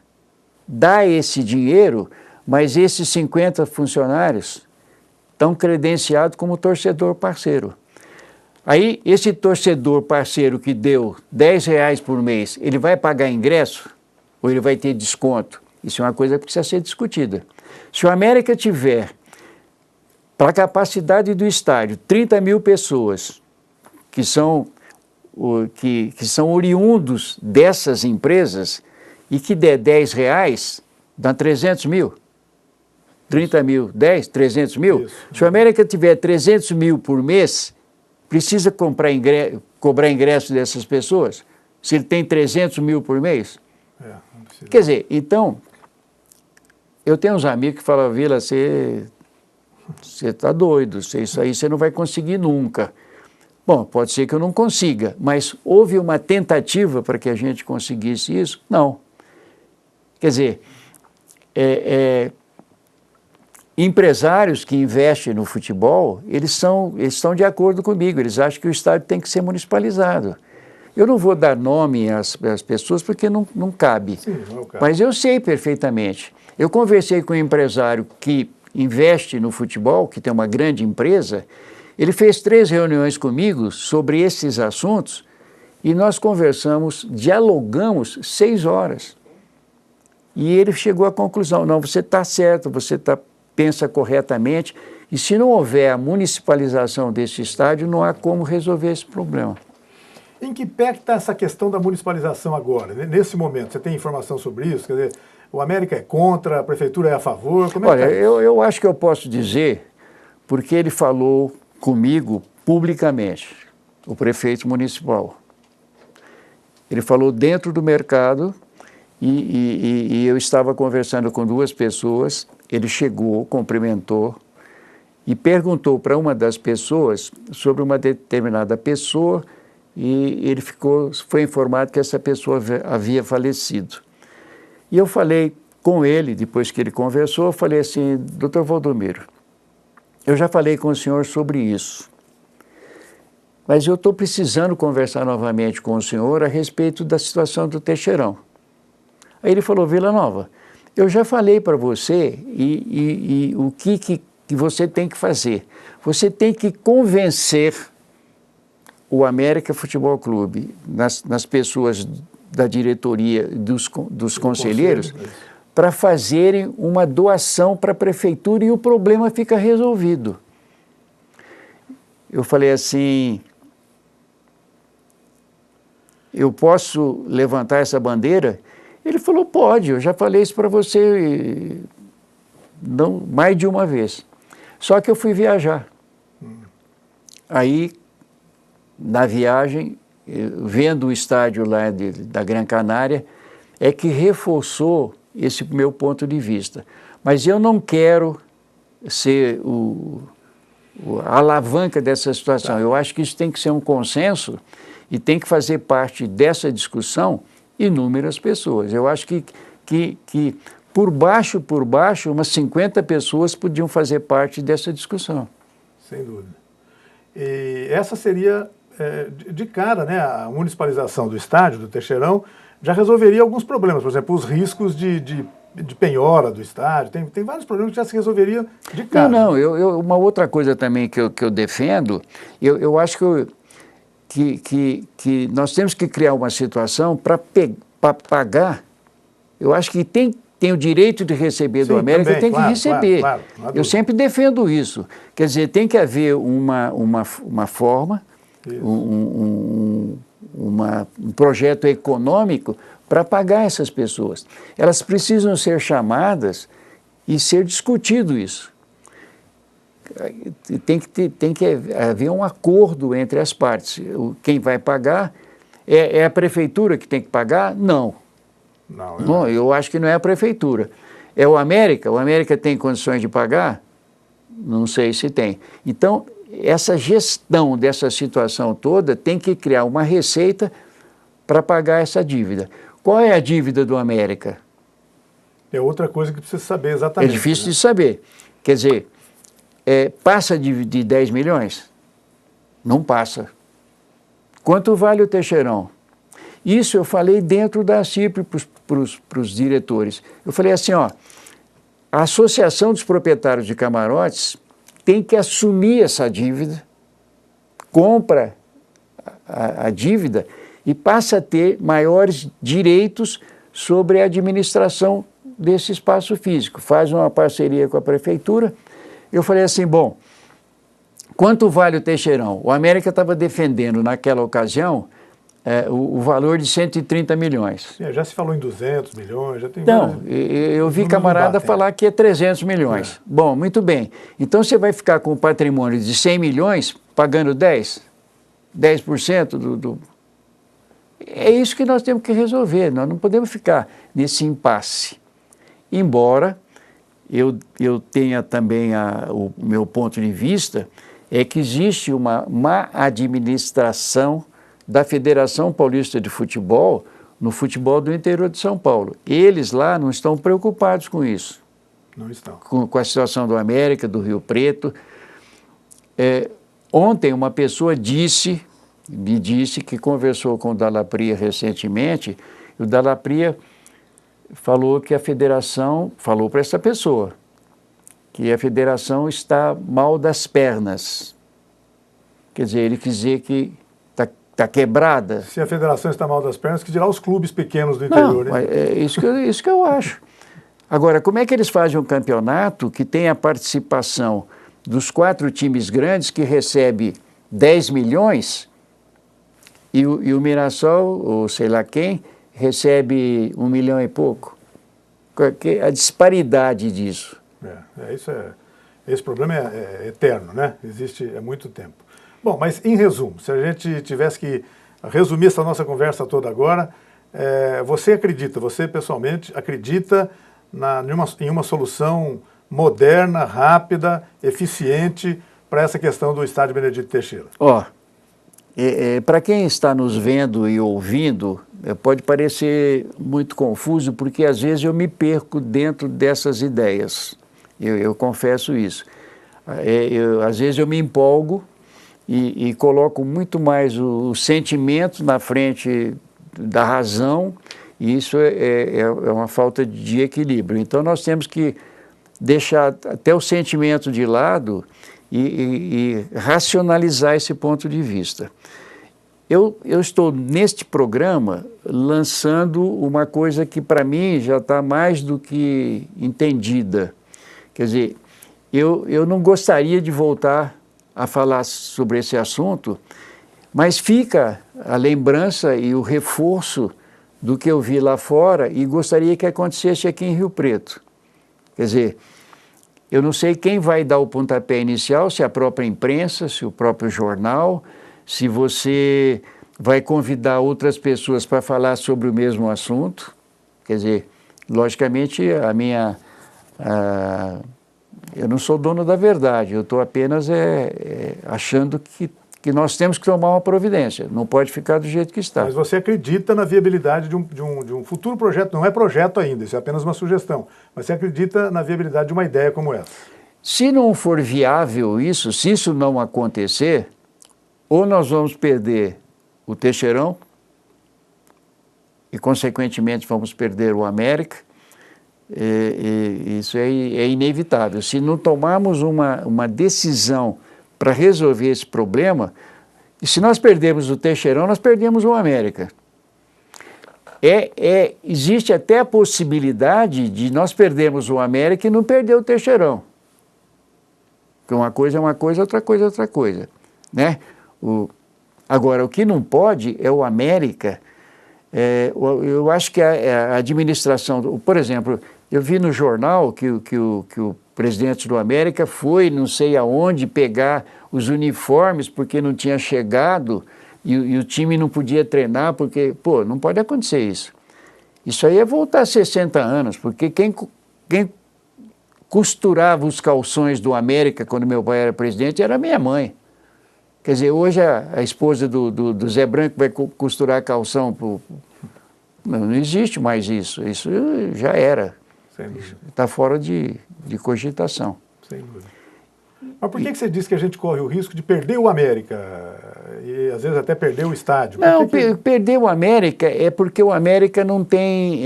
dá esse dinheiro, mas esses 50 funcionários estão credenciados como torcedor parceiro. Aí, esse torcedor parceiro que deu R$10 por mês, ele vai pagar ingresso ou ele vai ter desconto? Isso é uma coisa que precisa ser discutida. Se o América tiver, para a capacidade do estádio, 30 mil pessoas que são oriundos dessas empresas e que der R$10, dá 300 mil. 30 mil, 10, 300 mil. Isso. Se o América tiver 300 mil por mês, precisa cobrar ingresso dessas pessoas? Se ele tem 300 mil por mês? Quer dizer, então, eu tenho uns amigos que falam, Vila, você está doido, isso aí você não vai conseguir nunca. Bom, pode ser que eu não consiga, mas houve uma tentativa para que a gente conseguisse isso? Não. Quer dizer, empresários que investem no futebol, eles estão de acordo comigo, eles acham que o estádio tem que ser municipalizado. Eu não vou dar nome às pessoas porque não cabe. Sim, não cabe. Mas eu sei perfeitamente. Eu conversei com um empresário que investe no futebol, que tem uma grande empresa, ele fez 3 reuniões comigo sobre esses assuntos e nós conversamos, dialogamos 6 horas. E ele chegou à conclusão, não, você está certo, pensa corretamente, e se não houver a municipalização desse estádio, não há como resolver esse problema. Em que pé está essa questão da municipalização agora? Nesse momento, você tem informação sobre isso? Quer dizer, o América é contra, a prefeitura é a favor? Como é Olha, que tá? eu acho que eu posso dizer, porque ele falou comigo publicamente, o prefeito municipal. Ele falou dentro do mercado e eu estava conversando com 2 pessoas, ele chegou, cumprimentou e perguntou para uma das pessoas sobre uma determinada pessoa e ele foi informado que essa pessoa havia falecido. E eu falei com ele, depois que ele conversou, eu falei assim, Dr. Valdomiro, eu já falei com o senhor sobre isso, mas eu estou precisando conversar novamente com o senhor a respeito da situação do Teixeirão. Aí ele falou, Vila Nova, eu já falei para você e o que você tem que fazer. Você tem que convencer o América Futebol Clube, nas pessoas da diretoria, dos conselheiros, para fazerem uma doação para a prefeitura e o problema fica resolvido. Eu falei assim, eu posso levantar essa bandeira? Ele falou, pode, eu já falei isso para você não, mais de uma vez. Só que eu fui viajar. Aí, na viagem, vendo o estádio lá da Gran Canária, é que reforçou esse meu ponto de vista. Mas eu não quero ser a alavanca dessa situação. Tá. Eu acho que isso tem que ser um consenso e tem que fazer parte dessa discussão inúmeras pessoas. Eu acho que por baixo, umas 50 pessoas podiam fazer parte dessa discussão. Sem dúvida. E essa seria, de cara, né, a municipalização do estádio, do Teixeirão, já resolveria alguns problemas, por exemplo, os riscos de penhora do estádio, tem vários problemas que já se resolveriam de cara. Não, uma outra coisa também que eu defendo, eu acho que nós temos que criar uma situação para pagar. Eu acho que tem o direito de receber do América, também, tem que receber. Claro, eu sempre defendo isso. Quer dizer, tem que haver uma forma, um projeto econômico para pagar essas pessoas. Elas precisam ser chamadas e ser discutido isso. Tem que haver um acordo entre as partes. Quem vai pagar É a prefeitura que tem que pagar? Não. Não, eu acho que não é a prefeitura. É o América tem condições de pagar? Não sei se tem. Então, essa gestão dessa situação toda tem que criar uma receita para pagar essa dívida. Qual é a dívida do América? É outra coisa que precisa saber exatamente. É difícil de saber. Quer dizer, passa de 10 milhões? Não passa. Quanto vale o Teixeirão? Isso eu falei dentro da CIPRE para os diretores. Eu falei assim, ó, a Associação dos Proprietários de Camarotes tem que assumir essa dívida, compra a dívida e passa a ter maiores direitos sobre a administração desse espaço físico. Faz uma parceria com a prefeitura. Eu falei assim, bom, quanto vale o Teixeirão? O América estava defendendo naquela ocasião o valor de 130 milhões. Já se falou em 200 milhões, já tem... Não, eu vi camarada falar que é 300 milhões. Bom, muito bem. Então você vai ficar com o patrimônio de 100 milhões pagando 10%? 10% do... É isso que nós temos que resolver, nós não podemos ficar nesse impasse. Embora eu tenha também o meu ponto de vista, é que existe uma má administração da Federação Paulista de Futebol no futebol do interior de São Paulo. Eles lá não estão preocupados com isso. Não estão. Com a situação do América, do Rio Preto. Ontem uma pessoa me disse que conversou com o Dallapria recentemente, e o Dallapria falou que a federação, falou para essa pessoa, que a federação está mal das pernas. Quer dizer, ele quis dizer que está quebrada. Se a federação está mal das pernas, que dirá os clubes pequenos do interior, não, né? É isso que eu acho. Agora, como é que eles fazem um campeonato que tem a participação dos 4 times grandes que recebe 10 milhões e o Mirassol, ou sei lá quem, recebe 1 milhão e pouco? A disparidade disso. Esse problema é eterno, né? Existe há muito tempo. Bom, mas em resumo, se a gente tivesse que resumir essa nossa conversa toda agora, você pessoalmente acredita em uma solução moderna, rápida, eficiente para essa questão do estádio Benedito Teixeira? Para quem está nos vendo e ouvindo, pode parecer muito confuso, porque às vezes eu me perco dentro dessas ideias. Eu confesso isso. Às vezes eu me empolgo e coloco muito mais o sentimento na frente da razão, e isso é uma falta de equilíbrio. Então nós temos que deixar até o sentimento de lado e racionalizar esse ponto de vista. Eu estou neste programa lançando uma coisa que para mim já está mais do que entendida. Quer dizer, eu não gostaria de voltar a falar sobre esse assunto, mas fica a lembrança e o reforço do que eu vi lá fora e gostaria que acontecesse aqui em Rio Preto. Quer dizer, eu não sei quem vai dar o pontapé inicial, se a própria imprensa, se o próprio jornal, se você vai convidar outras pessoas para falar sobre o mesmo assunto. Quer dizer, logicamente, eu não sou dono da verdade, eu estou apenas achando que nós temos que tomar uma providência, não pode ficar do jeito que está. Mas você acredita na viabilidade de um futuro projeto, não é projeto ainda, isso é apenas uma sugestão, mas você acredita na viabilidade de uma ideia como essa? Se não for viável isso, se isso não acontecer, ou nós vamos perder o Teixeirão e, consequentemente, vamos perder o América, isso é inevitável. Se não tomarmos uma decisão para resolver esse problema, e se nós perdermos o Teixeirão, nós perdemos o América. Existe até a possibilidade de nós perdermos o América e não perder o Teixeirão. Porque uma coisa é uma coisa, outra coisa é outra coisa, né? Agora, o que não pode é o América. Eu acho que a administração, por exemplo, eu vi no jornal que o presidente do América foi não sei aonde pegar os uniformes porque não tinha chegado. e o time não podia treinar porque, pô, não pode acontecer isso. Isso aí é voltar a 60 anos, porque quem costurava os calções do América quando meu pai era presidente era minha mãe. Quer dizer, hoje a esposa do Zé Branco vai costurar calção não existe mais isso. Isso já era. Está fora de cogitação. Sem dúvida. Mas por que você disse que a gente corre o risco de perder o América? E às vezes até perder o estádio? Não, perder o América é porque o América não tem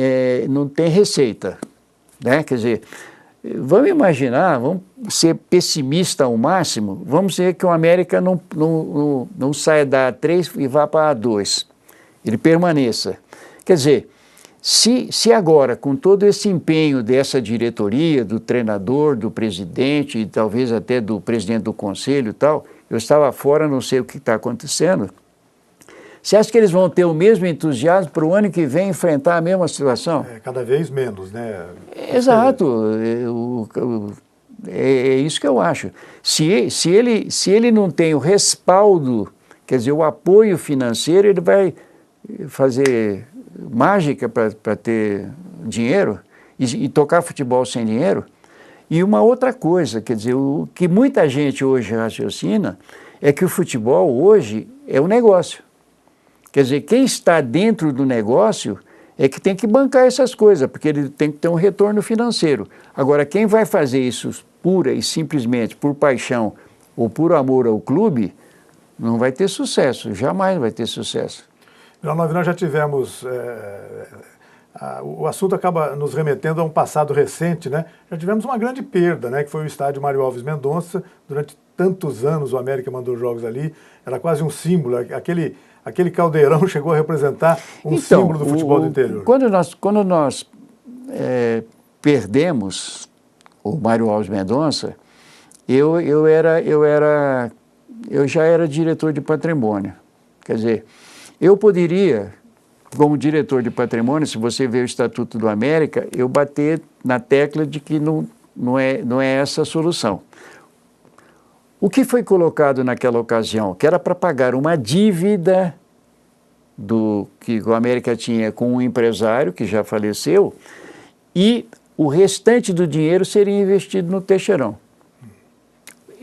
receita. Né? Quer dizer, vamos imaginar, vamos ser pessimista ao máximo, vamos dizer que o América não saia da A3 e vá para a A2. Ele permaneça. Quer dizer, se agora, com todo esse empenho dessa diretoria, do treinador, do presidente e talvez até do presidente do conselho e tal, eu estava fora, não sei o que está acontecendo, você acha que eles vão ter o mesmo entusiasmo para o ano que vem enfrentar a mesma situação? Cada vez menos, né? Exato. É isso que eu acho. Se ele não tem o respaldo, quer dizer, o apoio financeiro, ele vai fazer mágica para ter dinheiro e tocar futebol sem dinheiro. E uma outra coisa, quer dizer, o que muita gente hoje raciocina é que o futebol hoje é um negócio. Quer dizer, quem está dentro do negócio é que tem que bancar essas coisas, porque ele tem que ter um retorno financeiro. Agora, quem vai fazer isso pura e simplesmente por paixão ou por amor ao clube, não vai ter sucesso, jamais vai ter sucesso. Nós já tivemos, o assunto acaba nos remetendo a um passado recente, né? Já tivemos uma grande perda, né? Que foi o estádio Mário Alves Mendonça. Durante tantos anos o América mandou jogos ali, era quase um símbolo, aquele caldeirão chegou a representar um símbolo do futebol do interior. Quando nós perdemos o Mário Alves Mendonça, eu já era diretor de patrimônio. Quer dizer, eu poderia, como diretor de patrimônio, se você vê o Estatuto do América, eu bater na tecla de que não é essa a solução. O que foi colocado naquela ocasião? Que era para pagar uma dívida que o América tinha com um empresário que já faleceu e o restante do dinheiro seria investido no Teixeirão.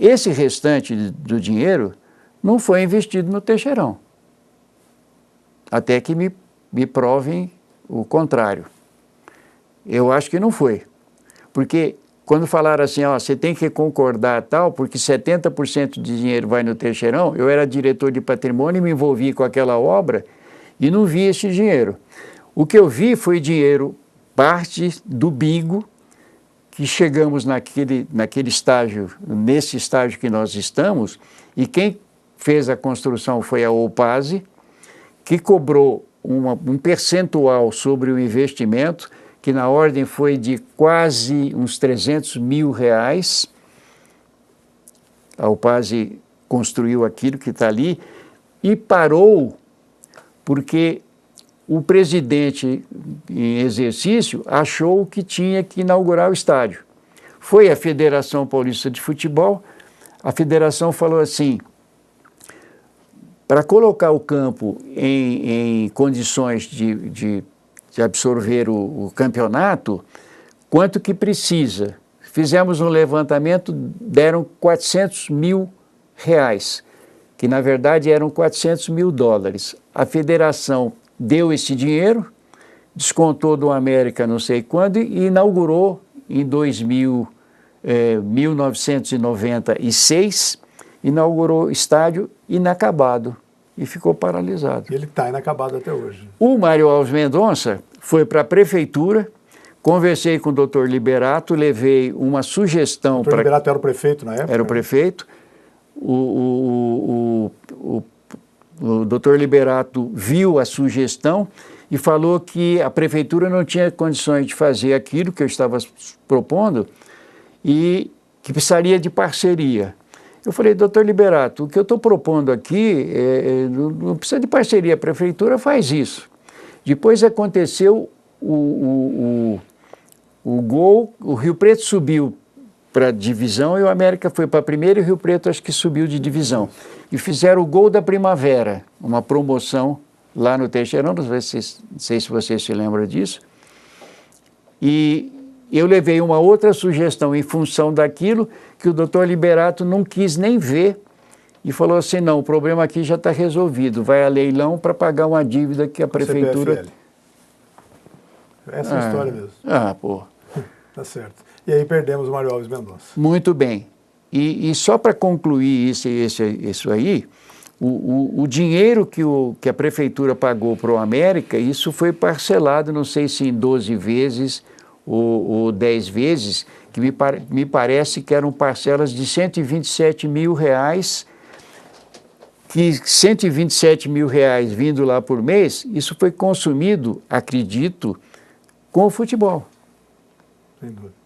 Esse restante do dinheiro não foi investido no Teixeirão. Até que me provem o contrário. Eu acho que não foi. Porque quando falaram assim, ó, você tem que concordar tal, porque 70% de dinheiro vai no Teixeirão, eu era diretor de patrimônio e me envolvi com aquela obra e não vi esse dinheiro. O que eu vi foi dinheiro, parte do bingo, que chegamos naquele estágio, nesse estágio que nós estamos, e quem fez a construção foi a Opase, que cobrou um percentual sobre o investimento, que na ordem foi de quase uns 300 mil reais. A Opase construiu aquilo que está ali e parou porque o presidente em exercício achou que tinha que inaugurar o estádio. Foi a Federação Paulista de Futebol, a federação falou assim, para colocar o campo em condições de absorver o campeonato, quanto que precisa? Fizemos um levantamento, deram 400 mil reais, que na verdade eram 400 mil dólares. A federação deu esse dinheiro, descontou do América não sei quando e inaugurou em 1996, inaugurou o estádio inacabado e ficou paralisado. Ele está inacabado até hoje. O Mário Alves Mendonça foi para a prefeitura, conversei com o doutor Liberato, levei uma sugestão... O doutor Liberato era o prefeito na época? Era o prefeito. O doutor Liberato viu a sugestão e falou que a prefeitura não tinha condições de fazer aquilo que eu estava propondo e que precisaria de parceria. Eu falei, doutor Liberato, o que eu estou propondo aqui não precisa de parceria, a prefeitura faz isso. Depois aconteceu o gol, o Rio Preto subiu para a divisão e o América foi para a primeira e o Rio Preto acho que subiu de divisão. e fizeram o Gol da Primavera, uma promoção lá no Teixeirão, não sei se você se lembra disso. E eu levei uma outra sugestão em função daquilo que o doutor Liberato não quis nem ver e falou assim, não, o problema aqui já está resolvido, vai a leilão para pagar uma dívida que a prefeitura... CPFL. Essa é a história mesmo. Pô. Tá certo. E aí perdemos o Mário Alves Mendonça. Muito bem. E só para concluir isso aí, o dinheiro que a prefeitura pagou para o América, isso foi parcelado, não sei se em 12 vezes ou 10 vezes, que me parece que eram parcelas de R$127 mil, que R$127 mil vindo lá por mês, isso foi consumido, acredito, com o futebol. Sem dúvida.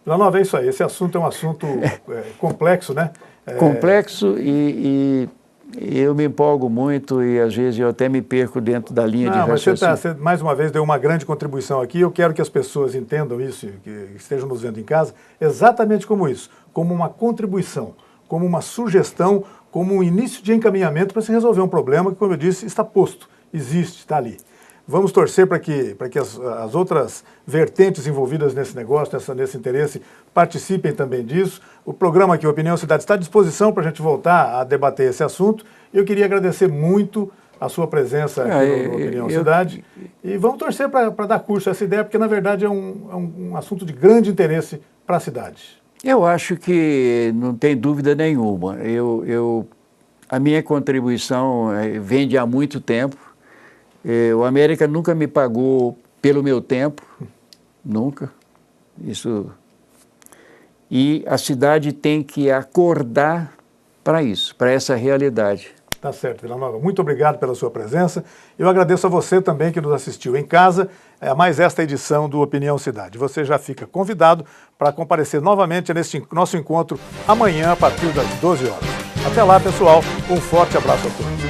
Villanova, é isso aí. Esse assunto é um assunto complexo, né? Complexo e eu me empolgo muito e às vezes eu até me perco dentro da linha de raciocínio. Mas você mais uma vez deu uma grande contribuição aqui. Eu quero que as pessoas entendam isso, que estejam nos vendo em casa, exatamente como isso, como uma contribuição, como uma sugestão, como um início de encaminhamento para se resolver um problema que, como eu disse, está posto, existe, está ali. Vamos torcer para que as outras vertentes envolvidas nesse negócio, nesse interesse, participem também disso. O programa aqui, Opinião Cidade, está à disposição para a gente voltar a debater esse assunto. Eu queria agradecer muito a sua presença aqui no Opinião Cidade. E vamos torcer para dar curso a essa ideia, porque, na verdade, é um assunto de grande interesse para a cidade. Eu acho que não tem dúvida nenhuma. A minha contribuição vem de há muito tempo. O América nunca me pagou pelo meu tempo, nunca. Isso. E a cidade tem que acordar para isso, para essa realidade. Tá certo, Villanova. Muito obrigado pela sua presença. Eu agradeço a você também que nos assistiu em casa a mais esta edição do Opinião Cidade. Você já fica convidado para comparecer novamente neste nosso encontro amanhã a partir das 12 horas. Até lá, pessoal. Um forte abraço a todos.